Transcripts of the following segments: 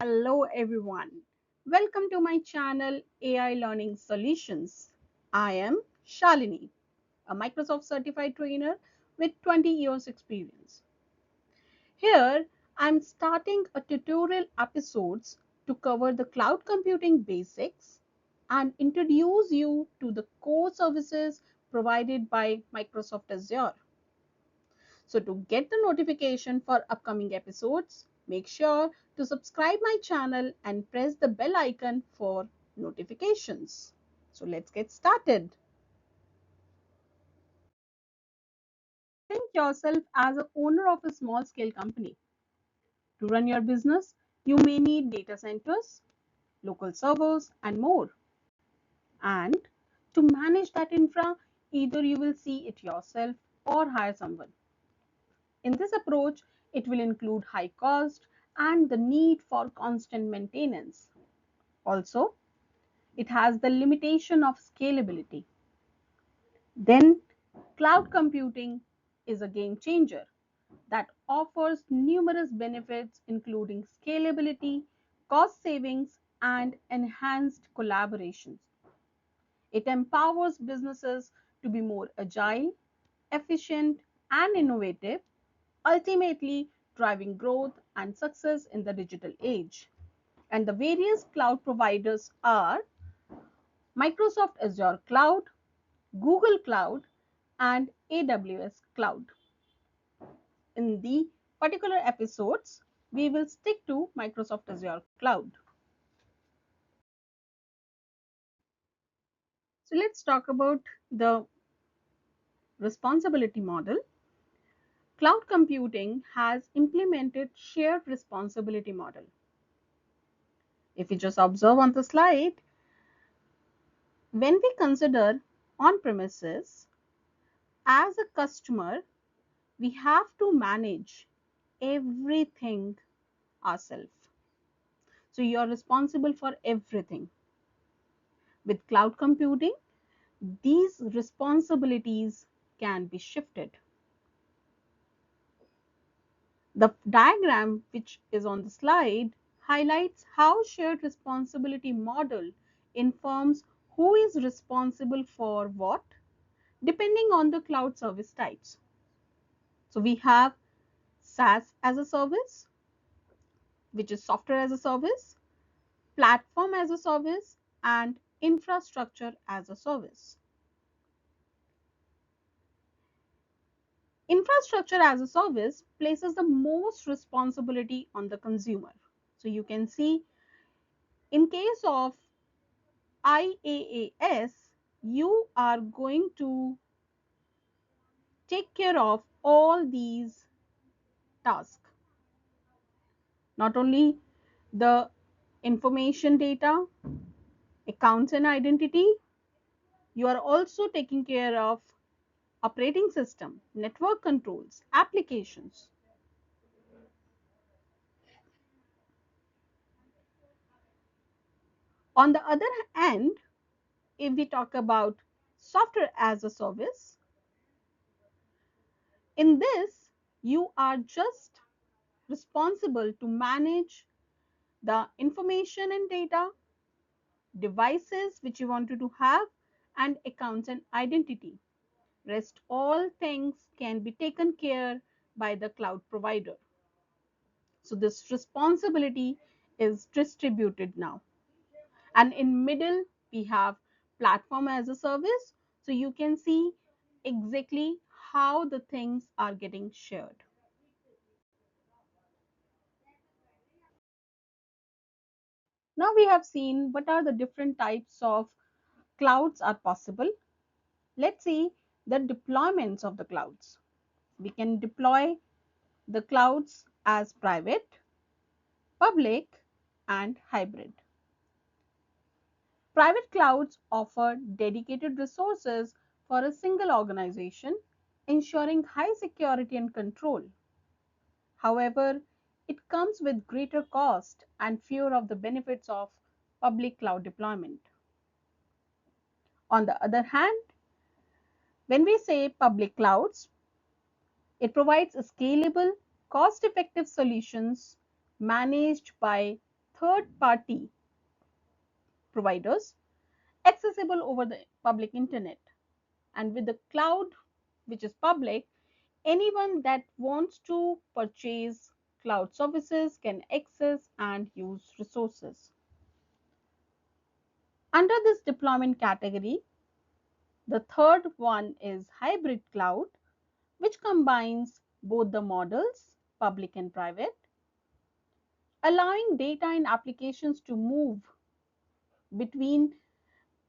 Hello everyone. Welcome to my channel AI Learning Solutions. I am Shalini, a Microsoft certified trainer with 20 years experience. Here I'm starting a tutorial episodes to cover the cloud computing basics and introduce you to the core services provided by Microsoft Azure. So to get the notification for upcoming episodes, make sure to subscribe my channel and press the bell icon for notifications. So let's get started. Think yourself as a owner of a small scale company. To run your business, you may need data centers, local servers and more. And to manage that infra, either you will see it yourself or hire someone. In this approach, it will include high cost and the need for constant maintenance. Also, it has the limitation of scalability. Then, cloud computing is a game changer that offers numerous benefits, including scalability, cost savings, and enhanced collaborations. It empowers businesses to be more agile, efficient, and innovative, ultimately driving growth and success in the digital age. And the various cloud providers are Microsoft Azure Cloud, Google Cloud, and AWS Cloud. In the particular episodes, we will stick to Microsoft Azure Cloud. So let's talk about the responsibility model. Cloud computing has implemented shared responsibility model. If you just observe on the slide, when we consider on-premises, as a customer, we have to manage everything ourselves. So you are responsible for everything. With cloud computing, these responsibilities can be shifted. The diagram which is on the slide highlights how shared responsibility model informs who is responsible for what depending on the cloud service types. So we have SaaS as a service, which is software as a service, platform as a service, and infrastructure as a service. Infrastructure as a service places the most responsibility on the consumer. So you can see in case of IaaS, you are going to take care of all these tasks. Not only the information data, accounts and identity, you are also taking care of operating system, network controls, applications. On the other hand, if we talk about software as a service, in this, you are just responsible to manage the information and data, devices which you wanted to have, and accounts and identity. Rest all things can be taken care by the cloud provider. So this responsibility is distributed now. And in middle, we have platform as a service. So you can see exactly how the things are getting shared. Now we have seen what are the different types of clouds are possible. Let's see the deployments of the clouds. We can deploy the clouds as private, public, and hybrid. Private clouds offer dedicated resources for a single organization, ensuring high security and control. However, it comes with greater cost and fewer of the benefits of public cloud deployment. On the other hand, when we say public clouds, it provides a scalable, cost-effective solutions managed by third-party providers accessible over the public internet. And with the cloud, which is public, anyone that wants to purchase cloud services can access and use resources. Under this deployment category, the third one is hybrid cloud, which combines both the models, public and private, allowing data and applications to move between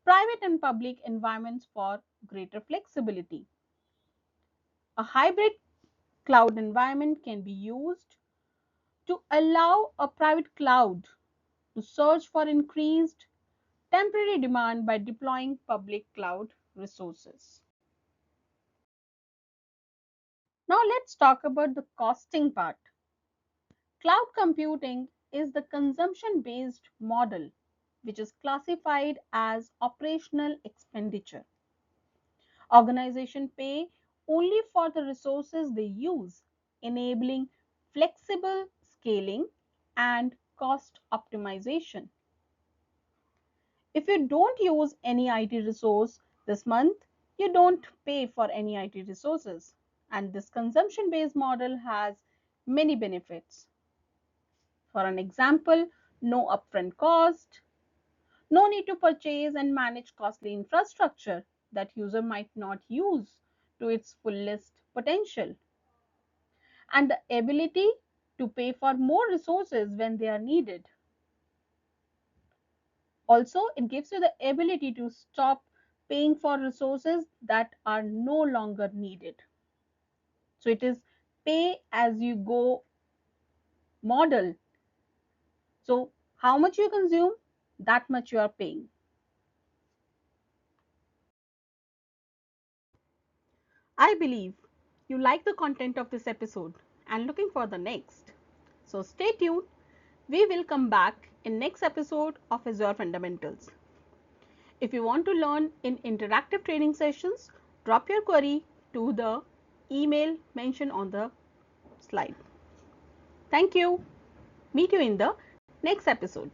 private and public environments for greater flexibility. A hybrid cloud environment can be used to allow a private cloud to search for increased temporary demand by deploying public cloud resources. Now let's talk about the costing part. Cloud computing is the consumption-based model which is classified as operational expenditure. Organizations pay only for the resources they use, enabling flexible scaling and cost optimization. If you don't use any IT resource this month, you don't pay for any IT resources. And this consumption based model has many benefits. For an example, no upfront cost, no need to purchase and manage costly infrastructure that user might not use to its fullest potential, and the ability to pay for more resources when they are needed. Also, it gives you the ability to stop paying for resources that are no longer needed. So it is pay as you go model. So how much you consume, that much you are paying. I believe you like the content of this episode and looking for the next. So stay tuned. We will come back in next episode of Azure Fundamentals. If you want to learn in interactive training sessions, drop your query to the email mentioned on the slide. Thank you. Meet you in the next episode.